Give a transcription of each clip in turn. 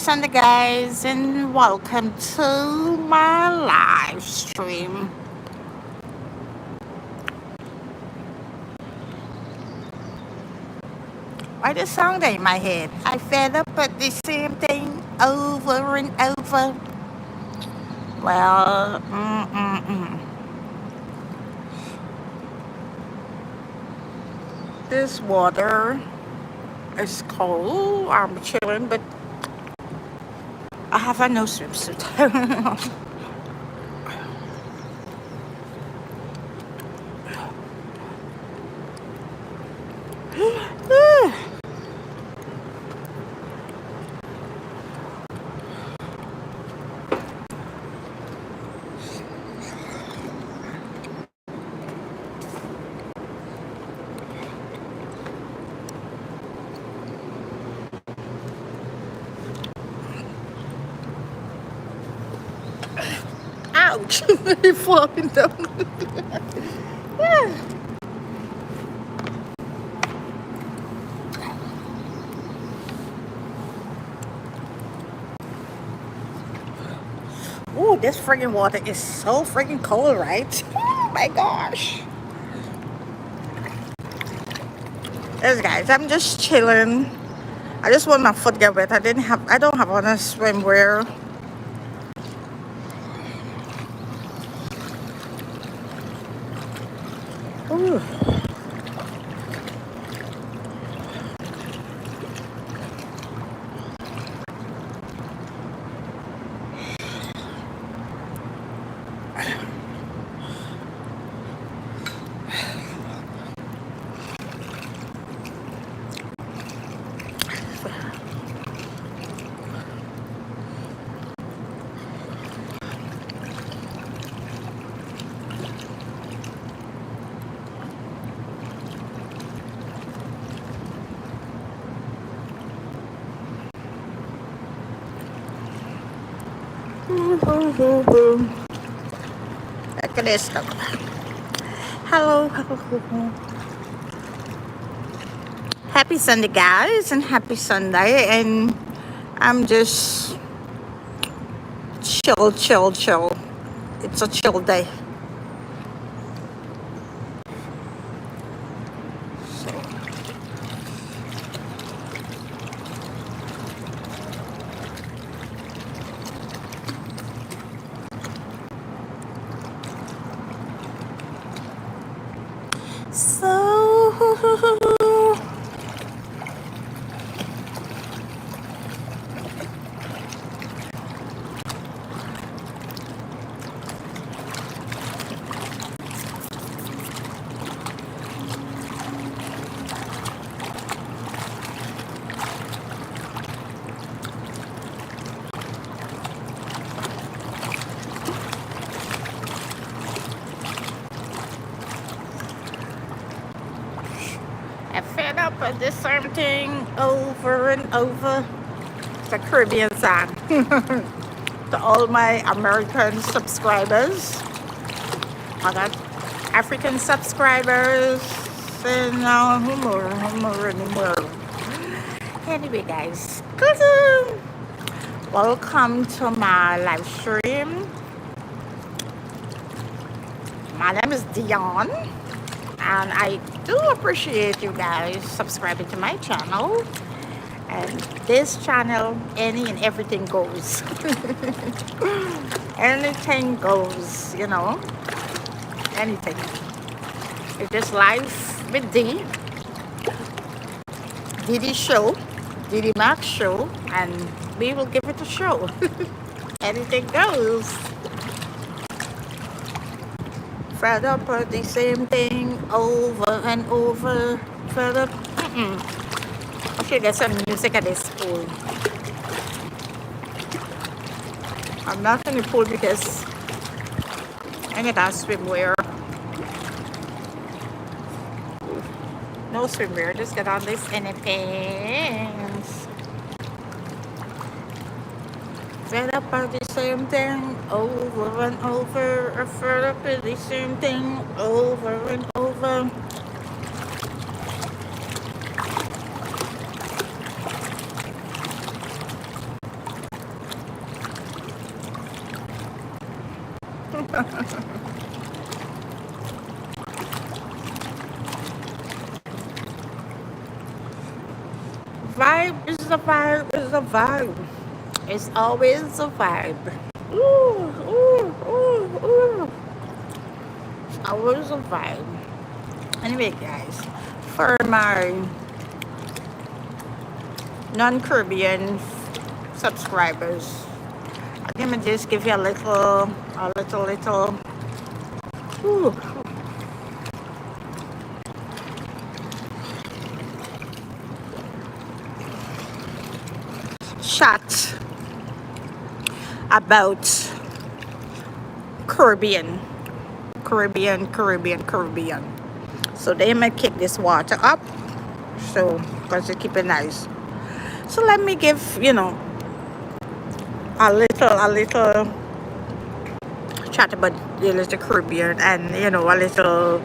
Sunday, guys, and welcome to my live stream. Why the song in my head? I fed up at the same thing over and over. Well, this water is cold. I'm chilling, but I have a no swimsuit. Ouch! I'm falling down. Ooh, this friggin' water is so friggin' cold, right? Oh my gosh. Yes, guys, I'm just chilling. I just want my foot get wet. I don't have on a swimwear. Ooh. Look at this. Look. Hello. Happy Sunday, guys, and happy Sunday. And I'm just chill. It's a chill day. So I fed up with the same thing over and over. It's a Caribbean song. To all my American subscribers, I got African subscribers, and more. Anyway, guys, welcome to my live stream. My name is Dion, and I do appreciate you guys subscribing to my channel. And this channel, any and everything goes. Anything goes, anything. It's just life with Didi show, Didi Max show, and we will give it a show. Anything goes. Fed up with the same thing over and over. Fed up. Okay, there's some music at this pool. I'm not in the pool because I need a swimwear. No swimwear, just get on this and it pants. Fed up with the same thing over and over. Fed up with the same thing over and over. Vibe is a vibe is a vibe. It's always a vibe. Ooh, ooh, ooh, ooh. Always a vibe. Anyway, guys, for my non-Caribbean subscribers, I'm gonna just give you a little, ooh, chat about Caribbean, Caribbean. So they might kick this water up, so because they keep it nice. So let me give a little chat about the little Caribbean and a little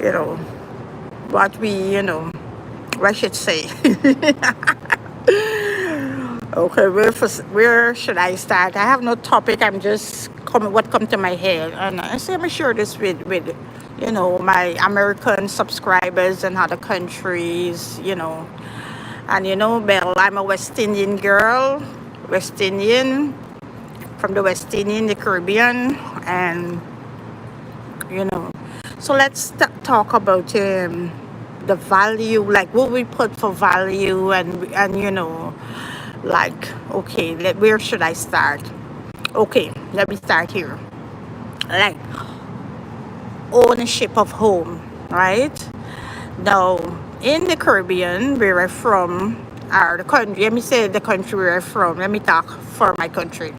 you know what I should say. Okay, where should I start? I have no topic. I'm just what come to my head, and I say I'm share this with my American subscribers and other countries. And Belle, I'm a West Indian girl, West Indian from the West Indian, the Caribbean, and you know. So let's talk about the value, like what we put for value, and like okay, where should I start? Okay, let me start here. Like ownership of home, right? Now in the Caribbean, where I'm from, or the country, let me say the country where I'm from. Let me talk for my country.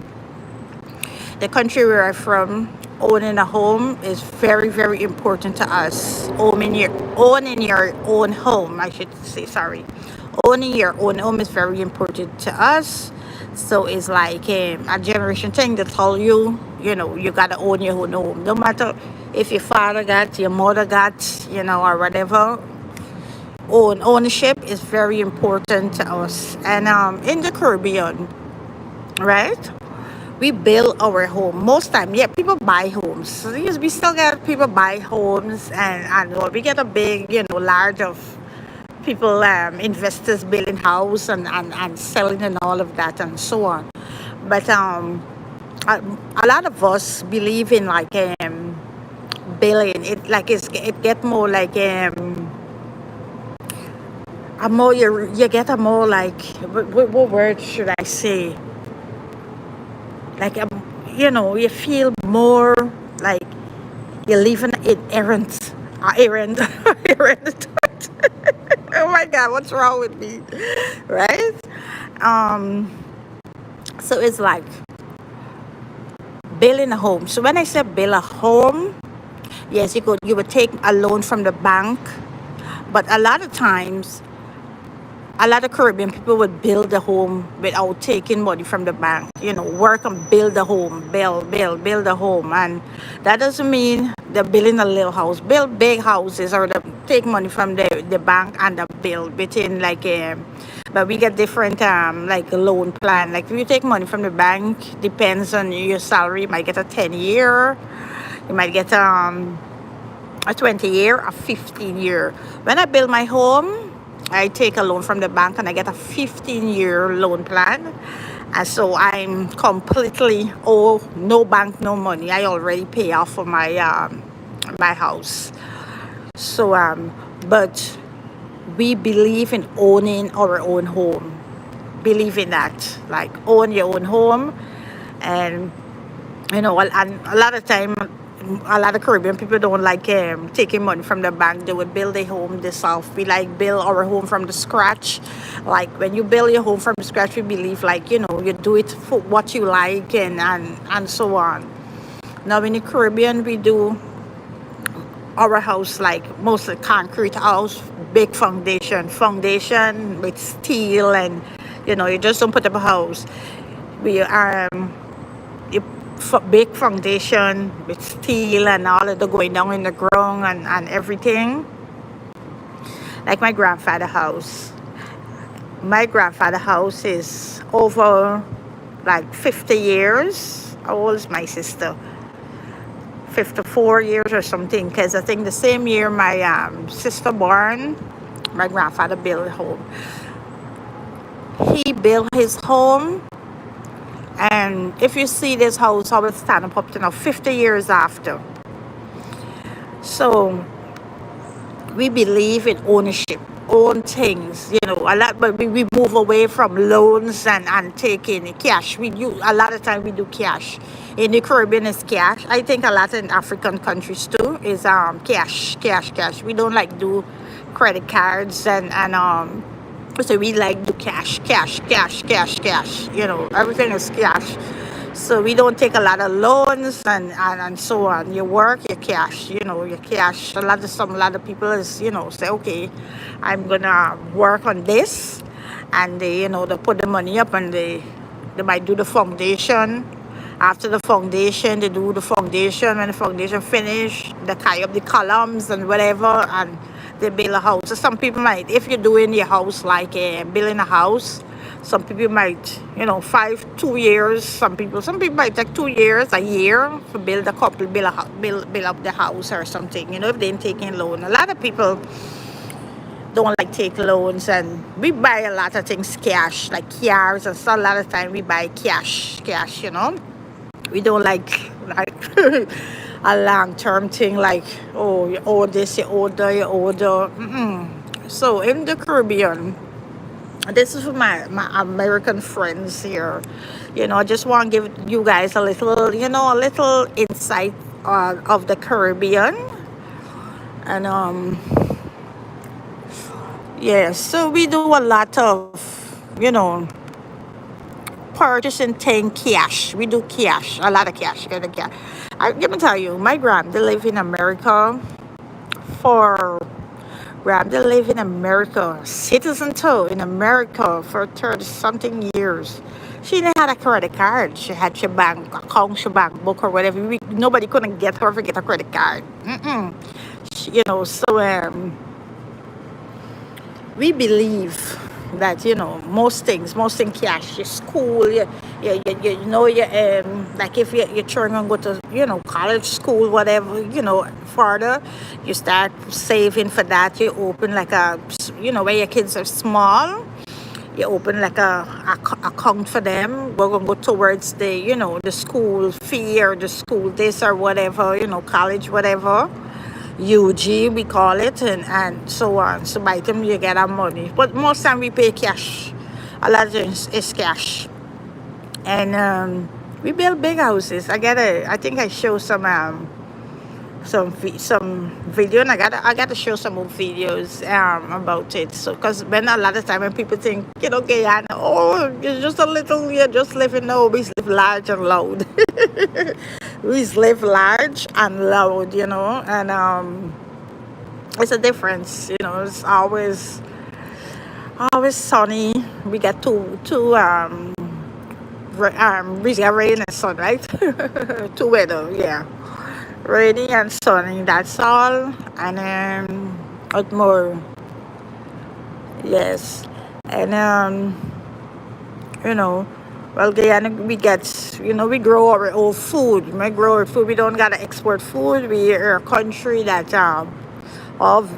The country where I'm from, owning a home is very, very important to us. Owning your own home, I should say, sorry. Owning your own home is very important to us. So it's like a generation thing to tell you, you gotta own your own home. No matter if your father got, your mother got, or whatever. Ownership is very important to us. And in the Caribbean, right? We build our home most time. Yeah, people buy homes. So yes, we still get people buy homes, and we get a big large of people, investors building house and selling and all of that and so on. But a lot of us believe in like building it, like it get more like a more you get a more like what word should I say, like you feel more like you're living an errand errand. Oh my god, what's wrong with me? Right. um so it's like building a home. So when I say build a home, yes, you would take a loan from the bank, but a lot of times a lot of Caribbean people would build a home without taking money from the bank. Work and build a home, build a home, and that doesn't mean they're building a little house. Build big houses, or they take money from the bank and they build within like but we get different like a loan plan. Like if you take money from the bank, depends on your salary. You might get a 10-year, you might get a 20-year, a 15-year. When I build my home, I take a loan from the bank and I get a 15-year loan plan. And so I'm completely no bank, no money. I already pay off for my house. So but we believe in owning our own home. Believe in that, like own your own home. And and a lot of time, a lot of Caribbean people don't like taking money from the bank. They would build a home themselves. We like build our home from the scratch. Like when you build your home from the scratch, we believe like you do it for what you like and so on. Now in the Caribbean, we do our house like mostly concrete house, big foundation with steel, and you just don't put up a house. We you big foundation with steel and all of the going down in the ground and everything. Like my grandfather house. My grandfather house is over like 50 years. How old is my sister? 54 years or something, because I think the same year my sister born, my grandfather built a home. He built his home, and if you see this house, I will stand up to now 50 years after. So we believe in ownership, own things, you know, a lot, but we move away from loans and taking cash. We do, a lot of time we do cash. In the Caribbean is cash. I think a lot in African countries too is cash. We don't like do credit cards and so we like do cash. You know, everything is cash. So we don't take a lot of loans and so on. You work, you cash, you know, you cash. A lot of people is, you know, say, okay, I'm gonna work on this, and they, you know, they put the money up, and they might do the foundation. After the foundation, they do the foundation. When the foundation finish, they tie up the columns and whatever, and they build a house. So some people might, if you're doing your house like building a house, some people might, you know, 2 years. Some people might take 2 years, a year to build a couple, build up the house or something. You know, if they ain't taking loan. A lot of people don't like take loans, and we buy a lot of things cash, like cars, and so a lot of time we buy cash. You know, we don't like a long-term thing like, oh, you owe this, you owe that, you owe that. So in the Caribbean, this is for my American friends here. You know, I just want to give you guys a little, you know, a little insight of the Caribbean. And yeah, so we do a lot of, you know, purchasing thing cash. We do cash, a lot of cash. Let me tell you, my grand, they live in America for they live in America, citizen too, in America for 30 something years. She didn't have a credit card. She had your bank account, your bank book, or whatever. Nobody couldn't get her to get a credit card. You know, so we believe that, you know, most things cash. Your school, you know, like if your children go to, you know, college, school, whatever, you know, further, you start saving for that. You open like a, you know, when your kids are small, you open like a account for them. We're gonna go towards the, you know, the school fee or the school this or whatever, you know, college, whatever. UG we call it, and so on. So by the time you get our money, but most time we pay cash. A lot of things is cash, and we build big houses. I think I show some video, and I gotta show some more videos about it. So because when a lot of time when people think, you know, Guyana, oh, it's just a little, you're just living. No, we live large and loud. We live large and loud, you know, and it's a difference, you know. It's always sunny. We get two we get rain and sun, right? Two weather, yeah, rainy and sunny. That's all, and what more? Yes, and you know. Well, Guyana, we get, you know, we grow our own food. We grow our food. We don't gotta export food. We are a country that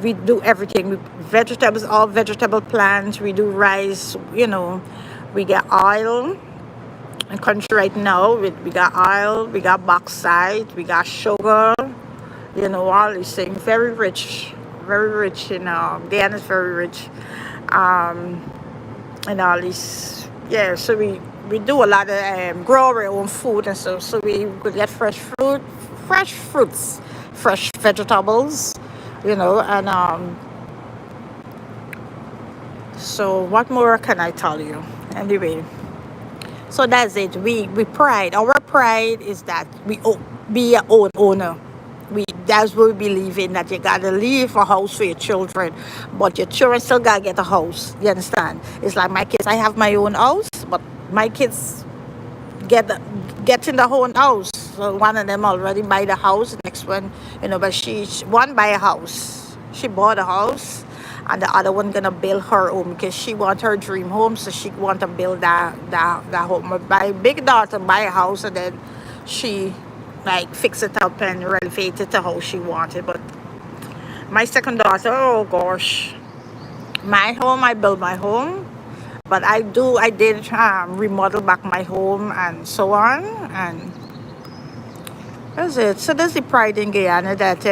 we do everything. Vegetables, all vegetable plants. We do rice. You know, we get oil. In country right now, we got oil. We got bauxite. We got sugar. You know, all these things. Very rich. Very rich. You know, Guyana is very rich. And all these. Yeah. So we do a lot of grow our own food and stuff, so we could get fresh fruits, fresh vegetables, you know, and so what more can I tell you? Anyway, so that's it. Our pride is that we be your own owner. That's what we believe in, that you gotta leave a house for your children, but your children still gotta get a house. You understand? It's like my kids, I have my own house, but my kids get in the own house. So one of them already buy the house, the next one, you know, but one buy a house. She bought a house, and the other one gonna build her home because she want her dream home, so she want to build that home. But my big daughter buy a house, and then she like fix it up and renovate it to how she wanted. But my second daughter, oh gosh, my home, I built my home, but I did remodel back my home and so on, and that's it. So that's the pride in Guyana that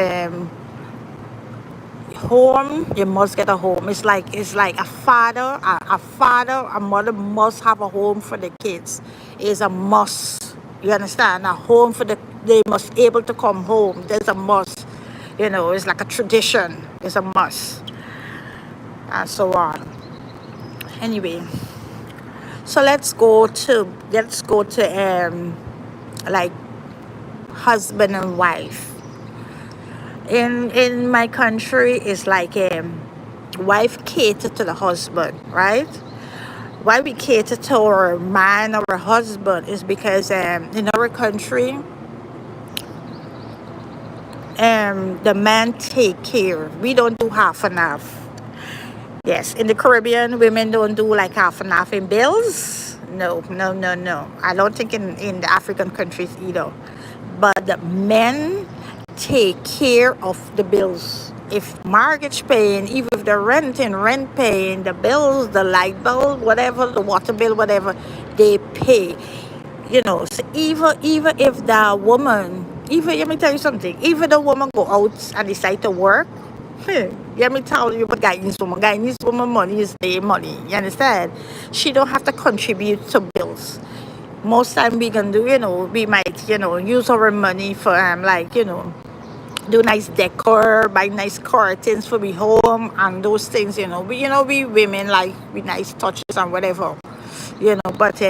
home, you must get a home. It's like a mother must have a home for the kids. It's a must. You understand? A home for they must able to come home. There's a must. It's like a tradition. It's a must, and so on. Anyway, so let's go to like husband and wife. In my country, it's like wife cater to the husband, right? Why we cater to our man or our husband is because in our country, the man take care. We don't do half and half. Yes, in the Caribbean, women don't do like half and half in bills. No, no, no, no. I don't think in the African countries either. But the men take care of the bills. If mortgage paying, even if they're renting, rent paying, the bills, the light bill, whatever, the water bill, whatever, they pay. So even if the woman, even let me tell you something, even the woman go out and decide to work, let me tell you, but Guyanese woman money is their money. You understand? She don't have to contribute to bills. Most time we can do, we might, use our money for like, do nice decor, buy nice curtains for the home and those things, we women like with nice touches and whatever, but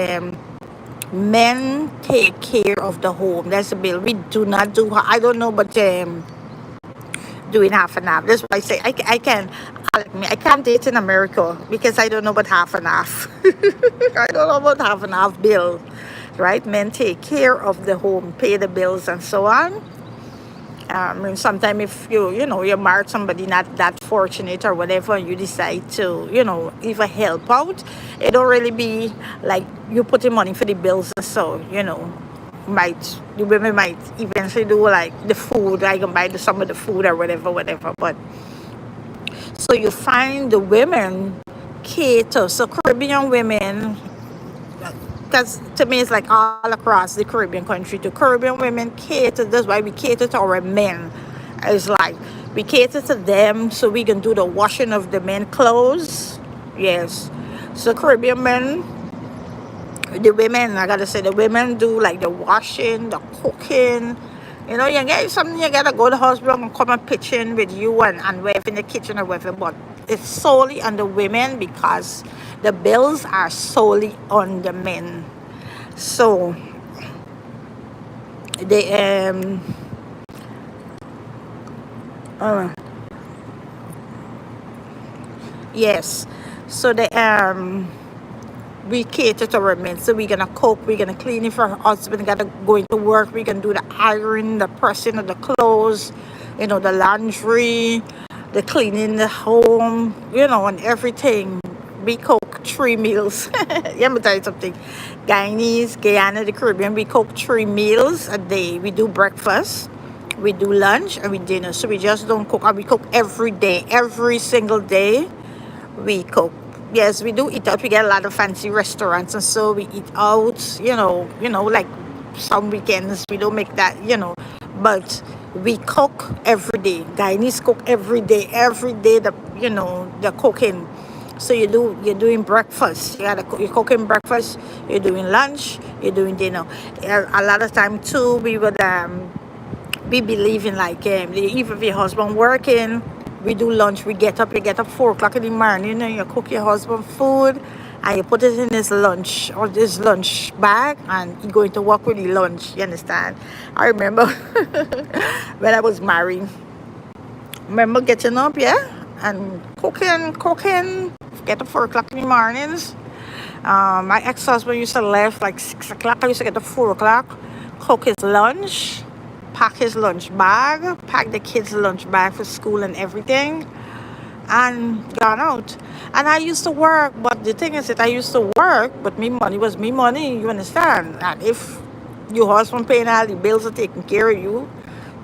men take care of the home. That's the bill. We do not do, I don't know, but doing half and half. That's why I say I can't date in America because I don't know about half and half. I don't know about half and half bill, right? Men take care of the home, pay the bills and so on. And sometimes if you married somebody not that fortunate or whatever, and you decide to, even help out, it don't really be like you putting money for the bills and so, the women might eventually do like the food. I can buy some of the food or whatever. But so you find the women cater. So Caribbean women, because to me it's like all across the Caribbean country, to Caribbean women cater. That's why we cater to our men. It's like we cater to them so we can do the washing of the men clothes. Yes. So Caribbean men, the women, I gotta say, the women do like the washing, the cooking. You get something, you gotta go to the hospital and come and pitch in with you and wife in the kitchen or whatever. But it's solely on the women because the bills are solely on the men. So they yes. So they we cater to our men. So we're gonna cook, we're gonna clean if our husband gotta go into work, we can do the iron, the pressing of the clothes, the laundry, the cleaning the home, and everything. We cook 3 meals. Let me tell you something. Guyana, the Caribbean, we cook 3 meals a day. We do breakfast, we do lunch, and we dinner. So we just don't cook. We cook every day, every single day. We cook. Yes, we do eat out. We get a lot of fancy restaurants, and so we eat out. Like some weekends we don't make that. But we cook every day. Guyanese cook every day. Every day, the cooking. So you're doing breakfast. You're cooking breakfast. You're doing lunch. You're doing dinner. A lot of time too, we believe in like even if your husband working, we do lunch. We get up 4 o'clock in the morning. You cook your husband food, and you put it in his lunch or this lunch bag, and you going to work with the lunch. You understand? I remember when I was married. Remember getting up, and cooking. Get up 4 o'clock in the mornings. My ex-husband used to leave like 6 o'clock. I used to get up 4 o'clock, cook his lunch, pack his lunch bag, pack the kids' lunch bag for school and everything, and gone out. And I used to work, but the thing is that I used to work, but me money was me money, you understand? And if Your husband paying all the bills are taking care of you.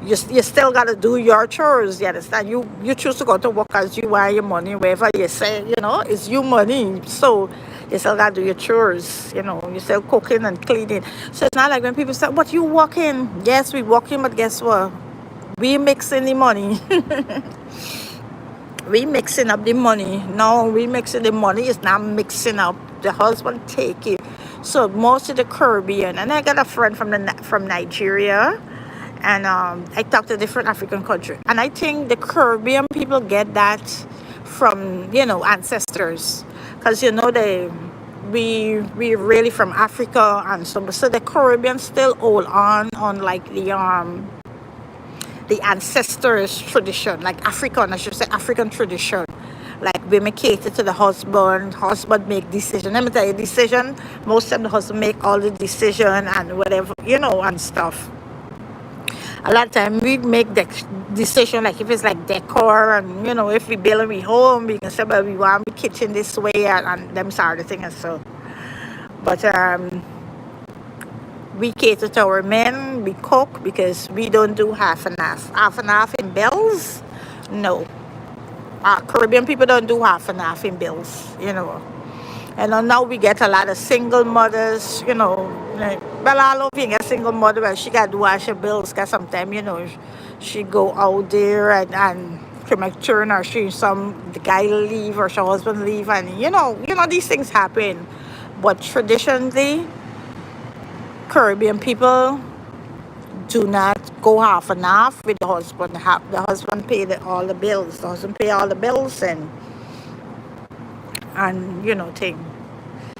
You still got to do your chores. You understand? You choose to go to work as you want your money, wherever you say, it's your money. So you still got to do your chores. You still cooking and cleaning. So it's not like when people say, "But you working?" Yes, we working, but guess what? We mixing the money. We mixing up the money. No, we mixing the money. It's not mixing up. The husband take it. So most of the Caribbean, and I got a friend from Nigeria, and I talk to different African countries, and I think the Caribbean people get that from ancestors, because we really from Africa, and so the Caribbean still hold on like the ancestors tradition, like African, I should say African tradition. Like women cater to the husband make decision. Let me tell you, decision, most of the husband make all the decision and whatever, and stuff. A lot of time we make the decision, like if it's like decor, and if we build a home, we can say, "But we want the kitchen this way," and them sort of thing and so. But we cater to our men, we cook, because we don't do half and half. Half and half in bills? No. Caribbean people don't do half and half in bills. And now we get a lot of single mothers. Well, all over here, a single mother, well, she got to wash her bills, because sometimes, she go out there and she might turn, or the guy leave, or her husband leave, and these things happen. But traditionally, Caribbean people do not go half and half with the husband. The husband pay all the bills. The husband pay all the bills and thing.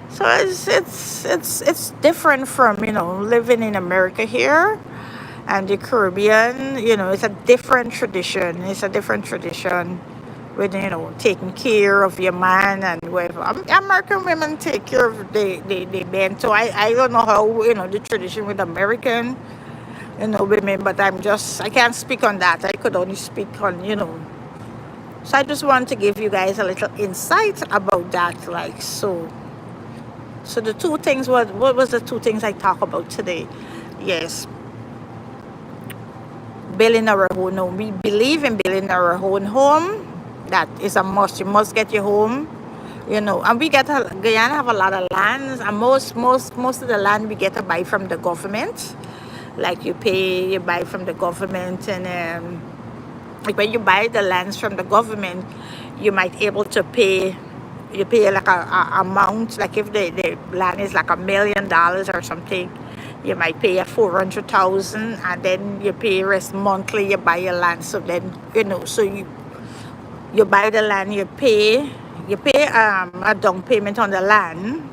So it's different from living in America here and the Caribbean. It's a different tradition. It's a different tradition with taking care of your man and whatever. American women take care of the men. So I don't know how the tradition with American women, but I can't speak on that. I could only speak on. So I just want to give you guys a little insight about that, like so. So the two things, what was the two things I talk about today? Yes, building our own home. We believe in building our own home. That is a must. You must get your home. And Guyana have a lot of lands, and most of the land we get to buy from the government. Like you buy from the government, and like when you buy the lands from the government, you might able to pay. You pay like a amount, like if the land is like $1 million or something, you might pay a 400,000, and then you pay rest monthly. You buy your land, so then so you buy the land, you pay a down payment on the land,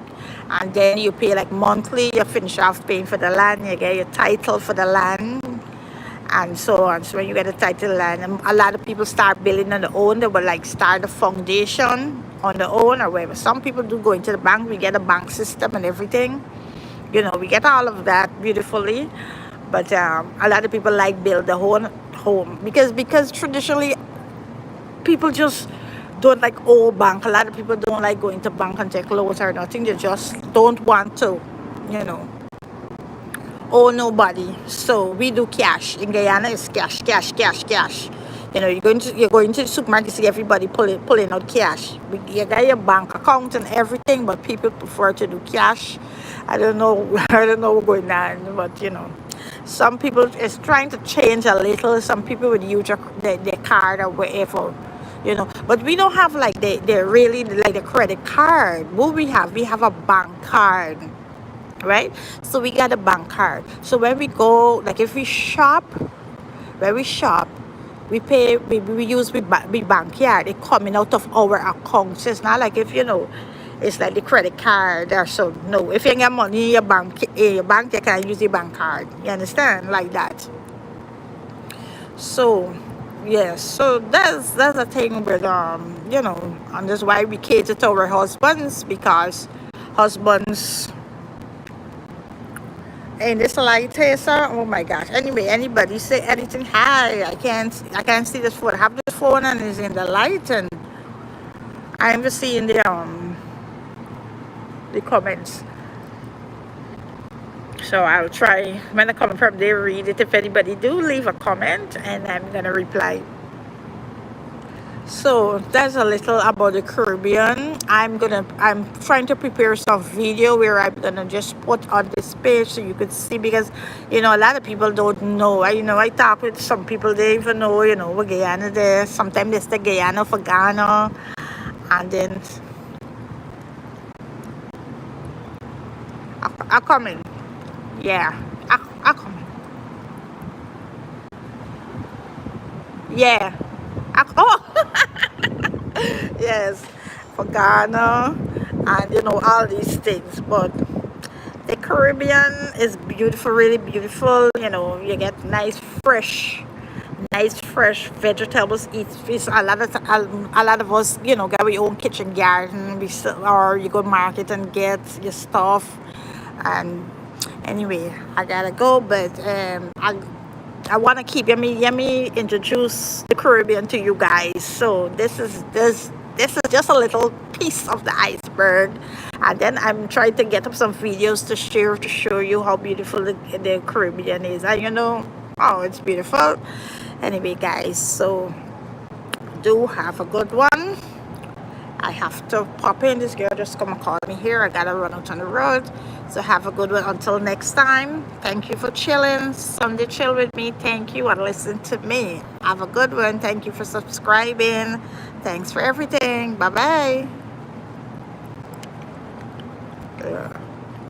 and then you pay like monthly. You finish off paying for the land, you get your title for the land, and so on. So when you get a title land, and a lot of people start building on their own. They will like start a foundation on their own or whatever. Some people do go into the bank. We get a bank system and everything. We get all of that beautifully. But a lot of people like build their own home because traditionally people just don't like old bank. A lot of people don't like going to bank and take loans or nothing. They just don't want to, owe nobody. So we do cash. In Guyana, it's cash, cash, cash, cash. You're going to the supermarket, see everybody pulling out cash. You got your bank account and everything, but people prefer to do cash. I don't know what's going on, but some people is trying to change a little. Some people would use their card or whatever. But we don't have like they really like the credit card. What we have a bank card, right? So we got a bank card. So when we go, like if we shop, we pay, we use we bank card. It coming out of our accounts. It's not like if it's like the credit card or so. No, if you get money in your bank, you can use the bank card. You understand, like that. So yes, so that's a thing with and that's why we cater to our husbands, because husbands in this light here, sir. Oh my gosh. Anyway, anybody say anything? Hi, I can't see this phone. I have this phone and it's in the light, and I'm just seeing the comments. So I'll try when I come from there, read it. If anybody do leave a comment, and I'm gonna reply. So that's a little about the Caribbean. I'm trying to prepare some video where I'm gonna just put on this page so you could see, because a lot of people don't know. I talk with some people, they even know, what Guyana there. Sometimes it's the Guyana for Ghana, and then I come in. Yeah. I come in. Yeah. Oh yes, for Ghana, and all these things. But the Caribbean is beautiful, really beautiful. You get nice fresh vegetables. Eat fish. A lot of us, got our own kitchen garden. Or you go market and get your stuff. And anyway, I gotta go, but I want to keep let me introduce the Caribbean to you guys. So this is just a little piece of the iceberg, and then I'm trying to get up some videos to share to show you how beautiful the Caribbean is. And oh, it's beautiful. Anyway, guys, so do have a good one. I have to pop in. This girl just come and call me here. I gotta run out on the road. So have a good one until next time. Thank you for chilling. Sunday chill with me. Thank you and listen to me. Have a good one. Thank you for subscribing. Thanks for everything. Bye bye.